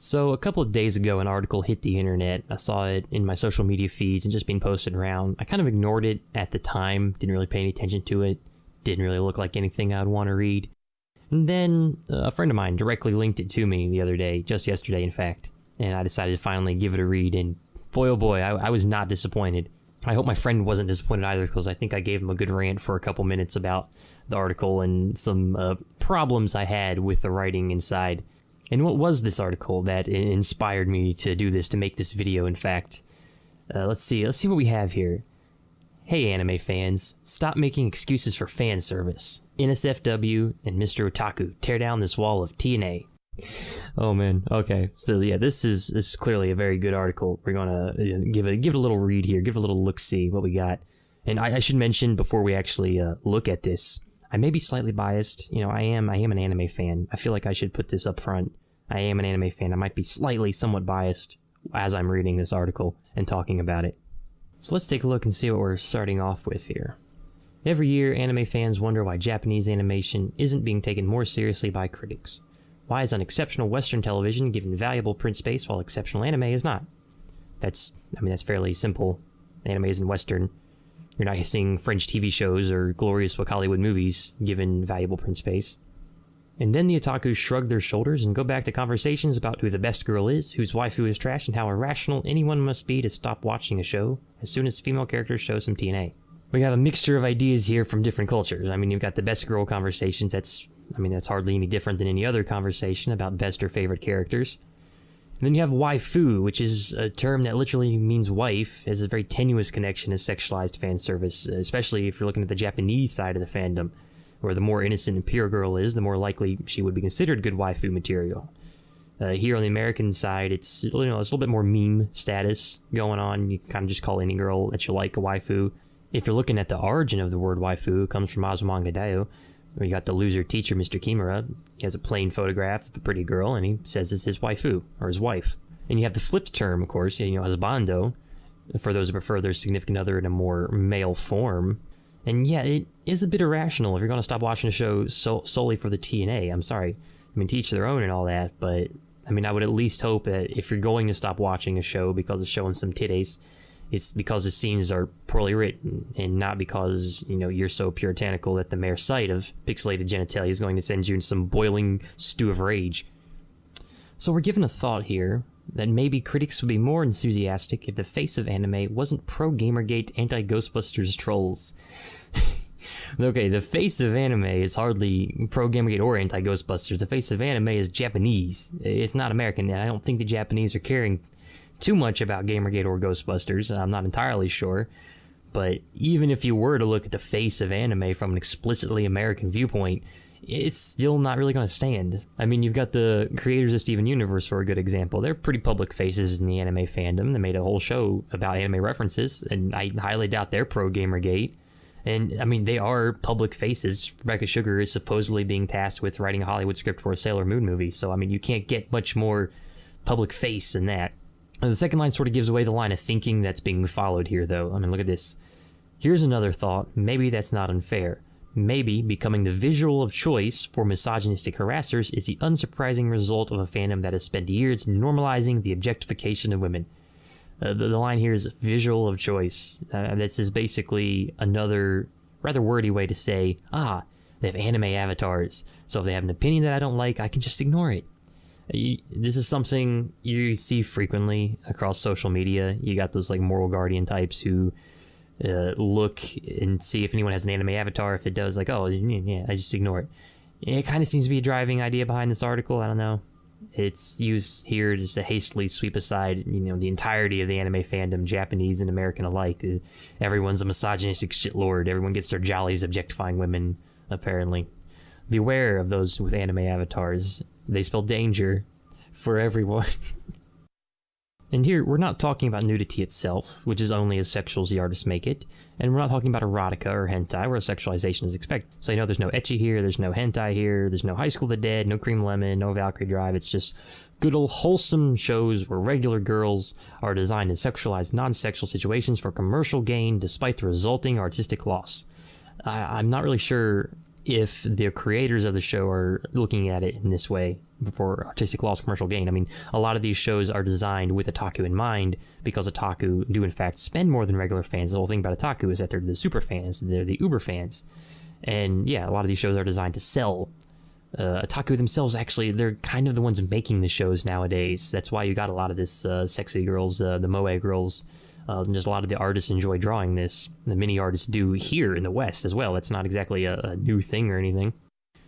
So a couple of days ago, an article hit the internet. I saw it in my social media feeds and just being posted around. I kind of ignored it at the time, didn't really pay any attention to it, didn't really look like anything I'd want to read. And then a friend of mine directly linked it to me the other day, just yesterday in fact, and I decided to finally give it a read, and boy oh boy, I was not disappointed. I hope my friend wasn't disappointed either, because I think I gave him a good rant for a couple minutes about the article and some problems I had with the writing inside. And what was this article that inspired me to do this, to make this video, in fact? Let's see what we have here. Hey anime fans, stop making excuses for fan service. NSFW and Mr. Otaku, tear down this wall of TNA. Oh man, okay. So yeah, this is clearly a very good article. We're gonna give it a little read here, give it a little look-see what we got. And I should mention before we actually look at this, I may be slightly biased. You know, I am an anime fan. I feel like I should put this up front. I am an anime fan. I might be somewhat biased as I'm reading this article and talking about it. So let's take a look and see what we're starting off with here. Every year, anime fans wonder why Japanese animation isn't being taken more seriously by critics. Why is unexceptional Western television given valuable print space while exceptional anime is not? That's fairly simple. Anime isn't Western. You're not seeing French TV shows or glorious Hollywood movies given valuable print space. And then the otakus shrug their shoulders and go back to conversations about who the best girl is, whose waifu is trash, and how irrational anyone must be to stop watching a show as soon as female characters show some TNA. We have a mixture of ideas here from different cultures. I mean, you've got the best girl conversations. That's hardly any different than any other conversation about best or favorite characters. And then you have waifu, which is a term that literally means wife, has a very tenuous connection to sexualized fan service, especially if you're looking at the Japanese side of the fandom, where the more innocent and pure a girl is, the more likely she would be considered good waifu material. Here on the American side, it's a little bit more meme status going on. You can kind of just call any girl that you like a waifu. If you're looking at the origin of the word waifu, it comes from Azumanga Daioh, where you got the loser teacher, Mr. Kimura. He has a plain photograph of a pretty girl, and he says it's his waifu, or his wife. And you have the flipped term, of course, husbando, for those who prefer their significant other in a more male form. And yeah, it is a bit irrational if you're going to stop watching a show solely for the TNA. I'm sorry. I mean, to each their own and all that, but I would at least hope that if you're going to stop watching a show because it's showing some titties, it's because the scenes are poorly written and not because, you're so puritanical that the mere sight of pixelated genitalia is going to send you into some boiling stew of rage. So we're given a thought here that maybe critics would be more enthusiastic if the face of anime wasn't pro-Gamergate anti-Ghostbusters trolls. Okay, the face of anime is hardly pro-Gamergate or anti-Ghostbusters. The face of anime is Japanese. It's not American, and I don't think the Japanese are caring too much about Gamergate or Ghostbusters. I'm not entirely sure. But even if you were to look at the face of anime from an explicitly American viewpoint, it's still not really going to stand. I mean, you've got the creators of Steven Universe for a good example. They're pretty public faces in the anime fandom. They made a whole show about anime references, and I highly doubt they're pro-Gamergate. And, they are public faces. Rebecca Sugar is supposedly being tasked with writing a Hollywood script for a Sailor Moon movie, so, you can't get much more public face than that. The second line sort of gives away the line of thinking that's being followed here, though. Look at this. Here's another thought. Maybe that's not unfair. Maybe becoming the visual of choice for misogynistic harassers is the unsurprising result of a fandom that has spent years normalizing the objectification of women. The line here is visual of choice. This is basically another rather wordy way to say, they have anime avatars, so if they have an opinion that I don't like, I can just ignore it. This is something you see frequently across social media. You got those moral guardian types who look and see if anyone has an anime avatar. If it does, I just ignore it. It kind of seems to be a driving idea behind this article. I don't know. It's used here just to hastily sweep aside, the entirety of the anime fandom, Japanese and American alike. Everyone's a misogynistic shitlord. Everyone gets their jollies objectifying women, apparently. Beware of those with anime avatars. They spell danger for everyone. And here, we're not talking about nudity itself, which is only as sexual as the artists make it, and we're not talking about erotica or hentai, where sexualization is expected. So there's no ecchi here, there's no hentai here, there's no High School of the Dead, no Cream Lemon, no Valkyrie Drive. It's just good old wholesome shows where regular girls are designed in sexualized, non-sexual situations for commercial gain, despite the resulting artistic loss. I'm not really sure if the creators of the show are looking at it in this way for artistic loss, commercial gain. I mean, a lot of these shows are designed with otaku in mind because otaku do in fact spend more than regular fans. The whole thing about otaku is that they're the super fans, they're the uber fans. And yeah, a lot of these shows are designed to sell. Otaku themselves, actually, they're kind of the ones making the shows nowadays. That's why you got a lot of this sexy girls, the moe girls. Just a lot of the artists enjoy drawing this. The mini artists do here in the West as well. It's not exactly a new thing or anything.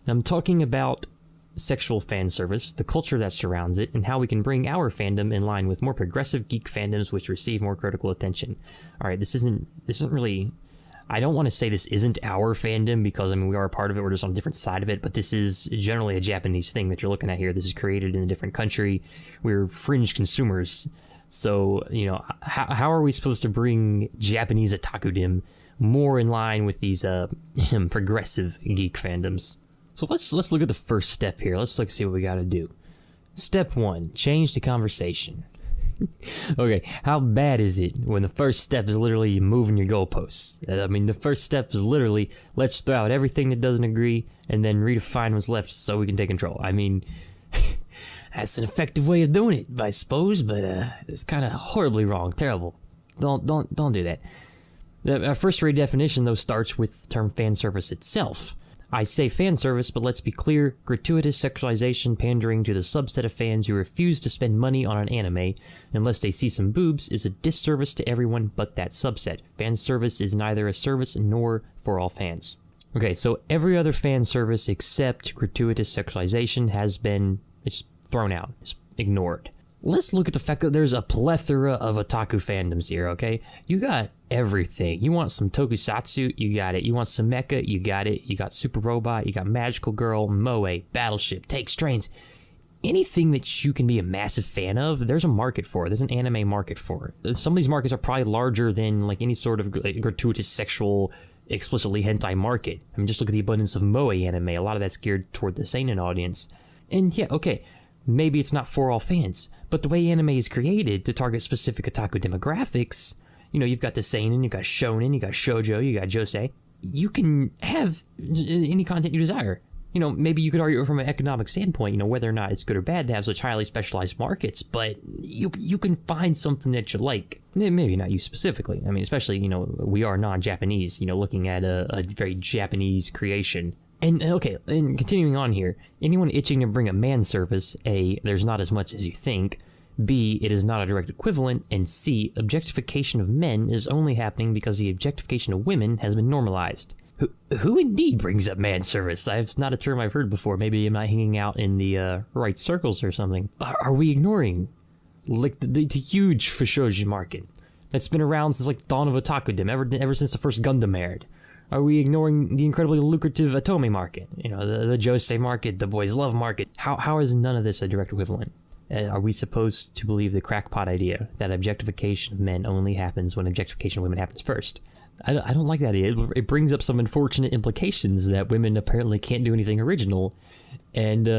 I'm talking about sexual fan service, the culture that surrounds it, and how we can bring our fandom in line with more progressive geek fandoms which receive more critical attention. All right, this isn't really... I don't want to say this isn't our fandom because, I mean, we are a part of it. We're just on a different side of it, but this is generally a Japanese thing that you're looking at here. This is created in a different country. We're fringe consumers. So, you know, how are we supposed to bring Japanese otakudom more in line with these progressive geek fandoms? So let's look at the first step here. Let's see what we got to do. Step 1, change the conversation. Okay, how bad is it when the first step is literally moving your goalposts? I mean, the first step is literally, let's throw out everything that doesn't agree and then redefine what's left so we can take control. I mean, that's an effective way of doing it, I suppose, but it's kind of horribly wrong, terrible. Don't do that. The first-rate definition, though, starts with the term fan service itself. I say fan service, but let's be clear, gratuitous sexualization pandering to the subset of fans who refuse to spend money on an anime unless they see some boobs is a disservice to everyone but that subset. Fan service is neither a service nor for all fans. Okay, so every other fan service except gratuitous sexualization has been thrown out, it's ignored. Let's look at the fact that there's a plethora of otaku fandoms here, okay? You got everything. You want some tokusatsu, you got it. You want some mecha, you got it. You got Super Robot, you got Magical Girl, Moe, Battleship, Takes Trains. Anything that you can be a massive fan of, there's a market for it. There's an anime market for it. Some of these markets are probably larger than like any sort of gratuitous sexual, explicitly hentai market. I mean, just look at the abundance of Moe anime. A lot of that's geared toward the seinen audience. And yeah, okay, maybe it's not for all fans, but the way anime is created to target specific otaku demographics, you know, you've got the seinen, you've got shonen, you got shoujo, you got josei. You can have any content you desire. You know, maybe you could argue from an economic standpoint, you know, whether or not it's good or bad to have such highly specialized markets, but you can find something that you like. Maybe not you specifically. I mean, especially, you know, we are non-Japanese, you know, looking at a very Japanese creation. And okay, and continuing on here, anyone itching to bring a man service, A, there's not as much as you think, B, it is not a direct equivalent, and C, objectification of men is only happening because the objectification of women has been normalized. Who indeed brings up man service? It's not a term I've heard before. Maybe I'm not hanging out in the right circles or something. Are we ignoring like the huge Fushoji market that's been around since like the dawn of otakudom, ever since the first Gundam aired? Are we ignoring the incredibly lucrative Otome market? You know, the Josei market, the boys love market. How is none of this a direct equivalent? Are we supposed to believe the crackpot idea that objectification of men only happens when objectification of women happens first? I don't like that idea. It brings up some unfortunate implications that women apparently can't do anything original, and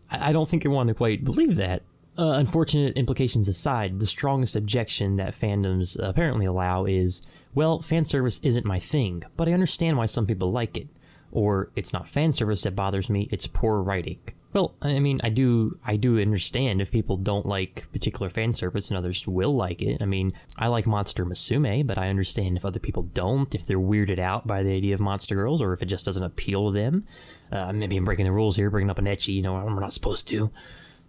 I don't think I want to quite believe that. Unfortunate implications aside, the strongest objection that fandoms apparently allow is, well, fan service isn't my thing, but I understand why some people like it. Or, it's not fan service that bothers me, it's poor writing. Well, I mean, I do understand if people don't like particular fan service and others will like it. I mean, I like Monster Musume, but I understand if other people don't, if they're weirded out by the idea of monster girls, or if it just doesn't appeal to them. Maybe I'm breaking the rules here, bringing up an ecchi, you know, we're not supposed to.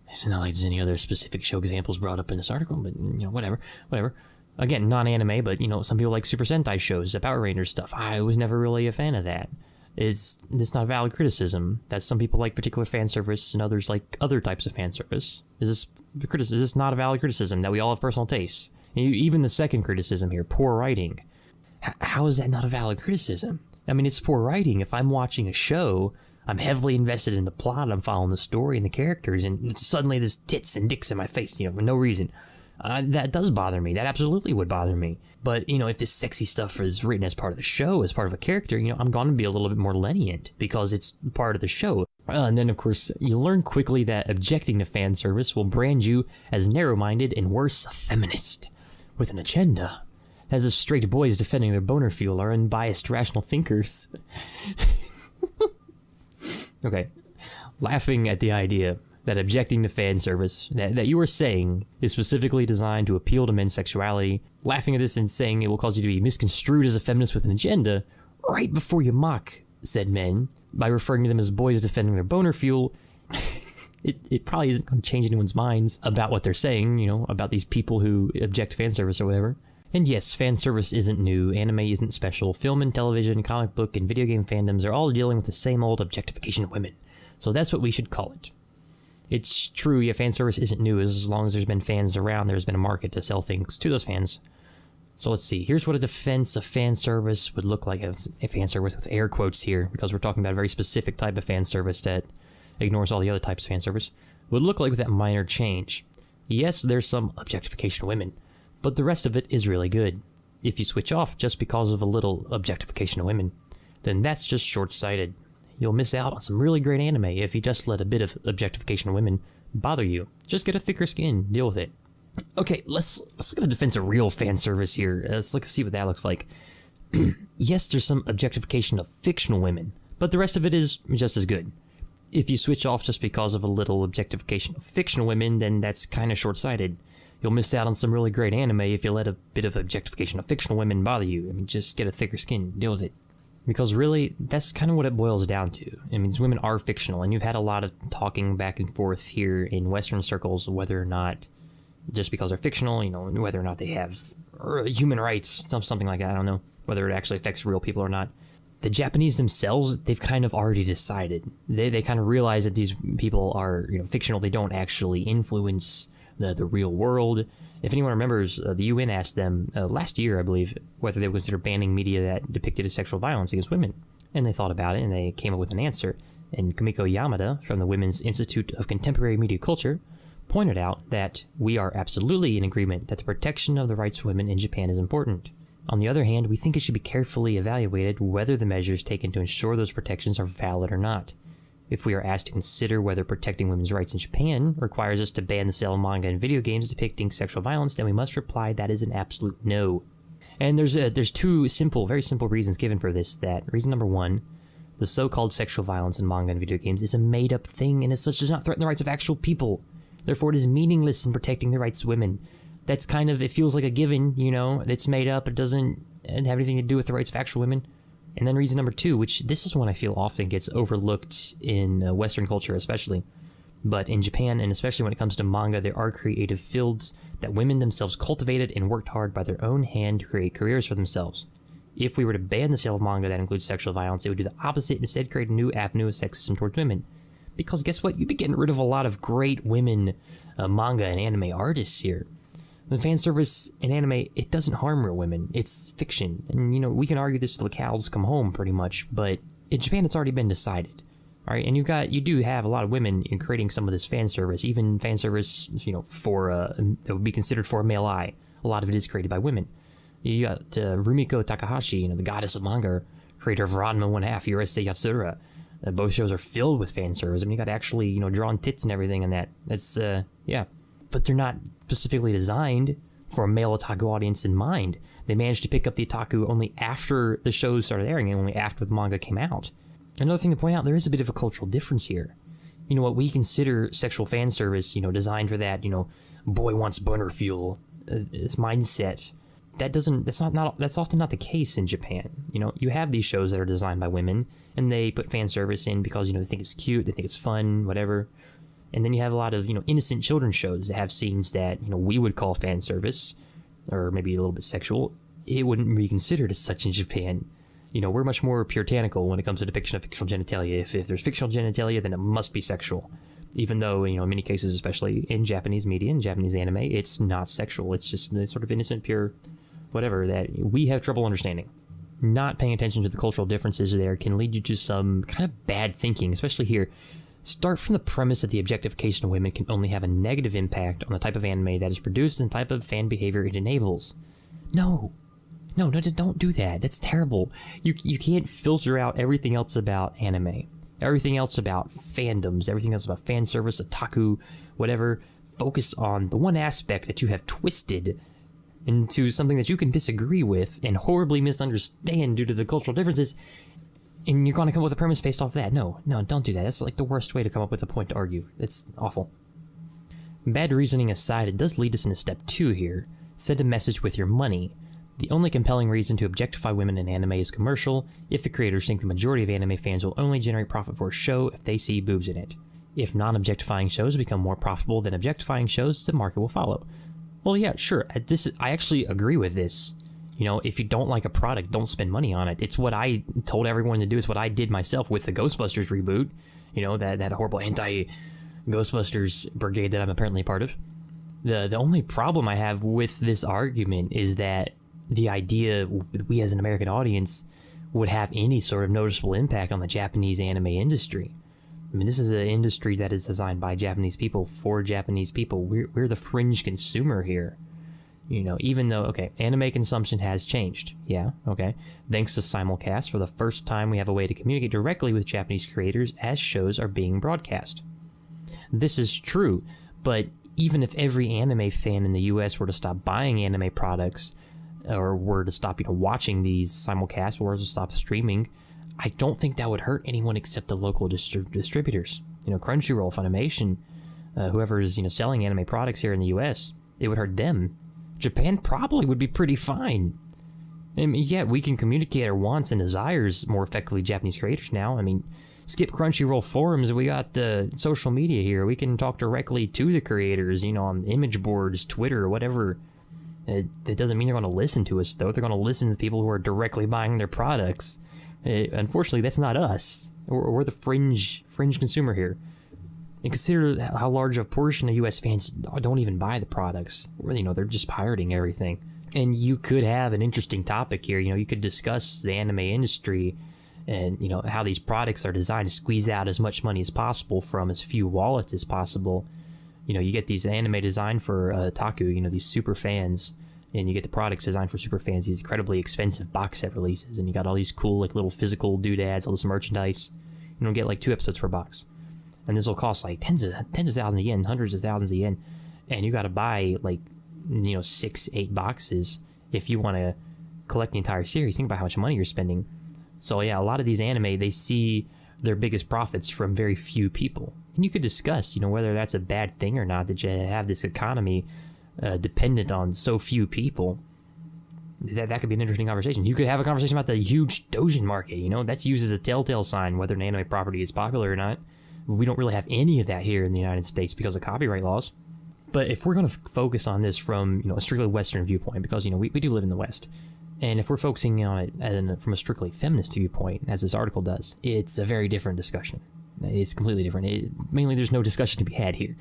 It's not like there's any other specific show examples brought up in this article, but, you know, whatever. Again, non-anime, but, you know, some people like Super Sentai shows, the Power Rangers stuff. I was never really a fan of that. Is this not a valid criticism that some people like particular fan service and others like other types of fan service? Is this not a valid criticism that we all have personal tastes? Even the second criticism here, poor writing. How is that not a valid criticism? I mean, it's poor writing. If I'm watching a show, I'm heavily invested in the plot, I'm following the story and the characters, and suddenly there's tits and dicks in my face, you know, for no reason. That does bother me. That absolutely would bother me. But, you know, if this sexy stuff is written as part of the show, as part of a character, you know, I'm going to be a little bit more lenient because it's part of the show. And then, of course, you learn quickly that objecting to fan service will brand you as narrow-minded and worse, a feminist with an agenda. As if straight boys defending their boner fuel are unbiased, rational thinkers. Okay. Laughing at the idea that objecting to fan service that you are saying is specifically designed to appeal to men's sexuality, laughing at this and saying it will cause you to be misconstrued as a feminist with an agenda, right before you mock said men by referring to them as boys defending their boner fuel, it probably isn't going to change anyone's minds about what they're saying, you know, about these people who object to fan service or whatever. And yes, fan service isn't new, anime isn't special, film and television, comic book, and video game fandoms are all dealing with the same old objectification of women. So that's what we should call it. It's true, yeah, fan service isn't new. As long as there's been fans around, there's been a market to sell things to those fans. So let's see, here's what a defense of fan service would look like. A fan service with air quotes here, because we're talking about a very specific type of fan service that ignores all the other types of fan service, would look like with that minor change. Yes, there's some objectification of women, but the rest of it is really good. If you switch off just because of a little objectification of women, then that's just short-sighted. You'll miss out on some really great anime if you just let a bit of objectification of women bother you. Just get a thicker skin, deal with it. Okay, let's look at a defense of real fan service here. Let's see what that looks like. Yes, there's some objectification of fictional women, but the rest of it is just as good. If you switch off just because of a little objectification of fictional women, then that's kind of short-sighted. You'll miss out on some really great anime if you let a bit of objectification of fictional women bother you. I mean, just get a thicker skin, deal with it. Because really, that's kind of what it boils down to. I mean, these women are fictional, and you've had a lot of talking back and forth here in Western circles whether or not, just because they're fictional, you know, whether or not they have human rights, something like that, I don't know, whether it actually affects real people or not. The Japanese themselves, they've kind of already decided. They kind of realize that these people are, you know, fictional. They don't actually influence the real world. If anyone remembers, the UN asked them last year, I believe, whether they would consider banning media that depicted sexual violence against women. And they thought about it, and they came up with an answer. And Kumiko Yamada, from the Women's Institute of Contemporary Media Culture, pointed out that we are absolutely in agreement that the protection of the rights of women in Japan is important. On the other hand, we think it should be carefully evaluated whether the measures taken to ensure those protections are valid or not. If we are asked to consider whether protecting women's rights in Japan requires us to ban the sale of manga and video games depicting sexual violence, then we must reply that is an absolute no. And there's two very simple reasons given for this. That reason number one, the so-called sexual violence in manga and video games is a made-up thing, and as such does not threaten the rights of actual people. Therefore, it is meaningless in protecting the rights of women. That's kind of, it feels like a given, you know, it's made up, it doesn't have anything to do with the rights of actual women. And then reason number two, which this is one I feel often gets overlooked in Western culture especially, but in Japan, and especially when it comes to manga, there are creative fields that women themselves cultivated and worked hard by their own hand to create careers for themselves. If we were to ban the sale of manga that includes sexual violence, it would do the opposite and instead create a new avenue of sexism towards women. Because guess what? You'd be getting rid of a lot of great women manga and anime artists here. The fan service in anime, it doesn't harm real women. It's fiction. And, you know, we can argue this till the cows come home, pretty much. But in Japan, it's already been decided. All right, and you do have a lot of women in creating some of this fan service. Even fan service, you know, that would be considered for a male eye. A lot of it is created by women. You got Rumiko Takahashi, you know, the goddess of manga, creator of Ranma 1/2, Urasei Yatsura. Both shows are filled with fan service. I mean, you got actually, you know, drawn tits and everything in that. That's, yeah. But they're not specifically designed for a male otaku audience in mind. They managed to pick up the otaku only after the shows started airing and only after the manga came out. Another thing to point out, there is a bit of a cultural difference here. You know, what we consider sexual fan service, you know, designed for that, you know, boy wants boner fuel, this mindset. That's often not the case in Japan. You know, you have these shows that are designed by women, and they put fan service in because, you know, they think it's cute, they think it's fun, whatever. And then you have a lot of, you know, innocent children's shows that have scenes that, you know, we would call fan service, or maybe a little bit sexual. It wouldn't be considered as such in Japan. You know, we're much more puritanical when it comes to depiction of fictional genitalia. If there's fictional genitalia, then it must be sexual. Even though, you know, in many cases, especially in Japanese media, in Japanese anime, it's not sexual. It's just sort of innocent, pure, whatever, that we have trouble understanding. Not paying attention to the cultural differences there can lead you to some kind of bad thinking, especially here. Start from the premise that the objectification of women can only have a negative impact on the type of anime that is produced and the type of fan behavior it enables. No, don't do that. That's terrible. You can't filter out everything else about anime, everything else about fandoms, everything else about fan service, otaku, whatever. Focus on the one aspect that you have twisted into something that you can disagree with and horribly misunderstand due to the cultural differences, And you're going to come up with a premise based off of that. No, don't do that. That's like the worst way to come up with a point to argue. It's awful. Bad reasoning aside, it does lead us into step 2 here. Send a message with your money. The only compelling reason to objectify women in anime is commercial, if the creators think the majority of anime fans will only generate profit for a show if they see boobs in it. If non-objectifying shows become more profitable than objectifying shows, the market will follow. Well, yeah, sure. I actually agree with this. You know, if you don't like a product, don't spend money on it. It's what I told everyone to do. It's what I did myself with the Ghostbusters reboot. You know, that horrible anti-Ghostbusters brigade that I'm apparently a part of. The only problem I have with this argument is that the idea we as an American audience would have any sort of noticeable impact on the Japanese anime industry. I mean, this is an industry that is designed by Japanese people for Japanese people. We're the fringe consumer here. You know, even though, okay, anime consumption has changed. Yeah, okay. Thanks to simulcast, for the first time we have a way to communicate directly with Japanese creators as shows are being broadcast. This is true, but even if every anime fan in the US were to stop buying anime products, or were to stop, watching these simulcasts, or to stop streaming, I don't think that would hurt anyone except the local distributors. Crunchyroll, Funimation, whoever is, selling anime products here in the US, it would hurt them. Japan probably would be pretty fine. I mean, yeah, we can communicate our wants and desires more effectively, Japanese creators now. I mean, skip Crunchyroll forums, we got the social media here. We can talk directly to the creators, on image boards, Twitter, whatever. It doesn't mean they're going to listen to us, though. They're going to listen to the people who are directly buying their products. Unfortunately, that's not us. We're the fringe consumer here. And consider how large a portion of U.S. fans don't even buy the products. They're just pirating everything. And you could have an interesting topic here. You could discuss the anime industry and, how these products are designed to squeeze out as much money as possible from as few wallets as possible. You get these anime designed for otaku, these super fans, and you get the products designed for super fans, these incredibly expensive box set releases, and you got all these cool, little physical doodads, all this merchandise. You don't get 2 episodes per box. And this will cost tens of thousands of yen, hundreds of thousands of yen, and you got to buy 6-8 boxes if you want to collect the entire series. Think about how much money you're spending. So yeah, a lot of these anime, they see their biggest profits from very few people, and you could discuss whether that's a bad thing or not, that you have this economy dependent on so few people. That could be an interesting conversation. You could have a conversation about the huge doujin market. That's used as a telltale sign whether an anime property is popular or not. We don't really have any of that here in the United States because of copyright laws. But if we're going to focus on this from a strictly Western viewpoint, because we do live in the West, and if we're focusing on it from a strictly feminist viewpoint, as this article does, it's a very different discussion. It's completely different. Mainly, there's no discussion to be had here.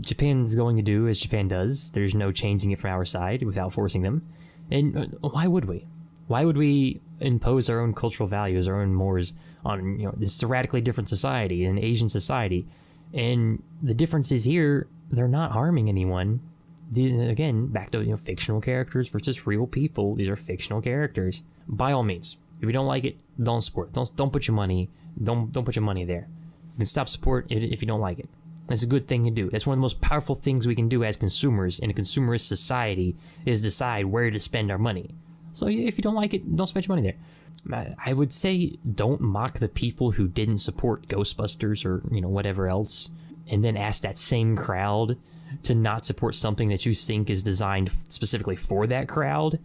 Japan's going to do as Japan does. There's no changing it from our side without forcing them. And why would we? Why would we impose our own cultural values, our own mores on, this is a radically different society, an Asian society. And the difference is here, they're not harming anyone. These, again, back to, fictional characters versus real people. These are fictional characters. By all means, if you don't like it, don't support it. Don't put your money, don't put your money there. You can stop support if you don't like it. That's a good thing to do. That's one of the most powerful things we can do as consumers in a consumerist society, is decide where to spend our money. So if you don't like it, don't spend your money there. I would say don't mock the people who didn't support Ghostbusters or whatever else, and then ask that same crowd to not support something that you think is designed specifically for that crowd.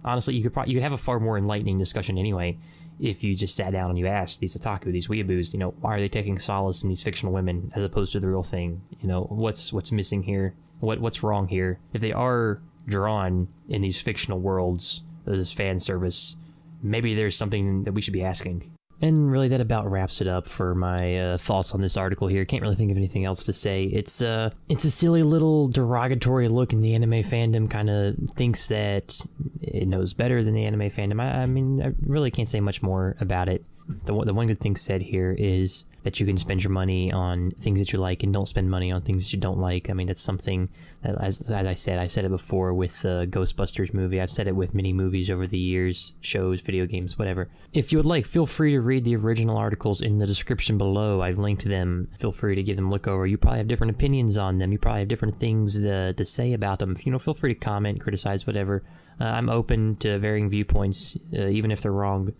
Honestly, you could have a far more enlightening discussion anyway if you just sat down and you asked these otaku, these weeaboos, why are they taking solace in these fictional women as opposed to the real thing? What's missing here? What's wrong here? If they are drawn in these fictional worlds, this fan service, maybe there's something that we should be asking. And really, that about wraps it up for my thoughts on this article here. Can't really think of anything else to say. It's a silly little derogatory look in the anime fandom. Kind of thinks that it knows better than the anime fandom. I mean, I really can't say much more about it. The one good thing said here is that you can spend your money on things that you like and don't spend money on things that you don't like. I mean, that's something that, as I said it before with the Ghostbusters movie. I've said it with many movies over the years, shows, video games, whatever. If you would like, feel free to read the original articles in the description below. I've linked them. Feel free to give them a look over. You probably have different opinions on them. You probably have different things to say about them. Feel free to comment, criticize, whatever. I'm open to varying viewpoints, even if they're wrong.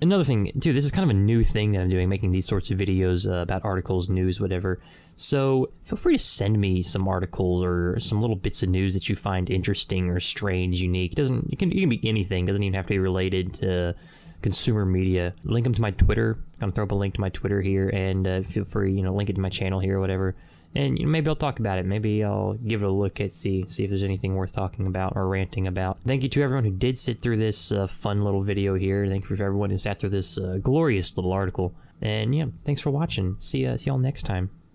Another thing, too, this is kind of a new thing that I'm doing, making these sorts of videos about articles, news, whatever. So feel free to send me some articles or some little bits of news that you find interesting or strange, unique. It can be anything. It doesn't even have to be related to consumer media. Link them to my Twitter. I'm gonna throw up a link to my Twitter here, and feel free, link it to my channel here or whatever. And maybe I'll talk about it. Maybe I'll give it a look at see if there's anything worth talking about or ranting about. Thank you to everyone who did sit through this fun little video here. Thank you for everyone who sat through this glorious little article. And yeah, thanks for watching. See y'all next time.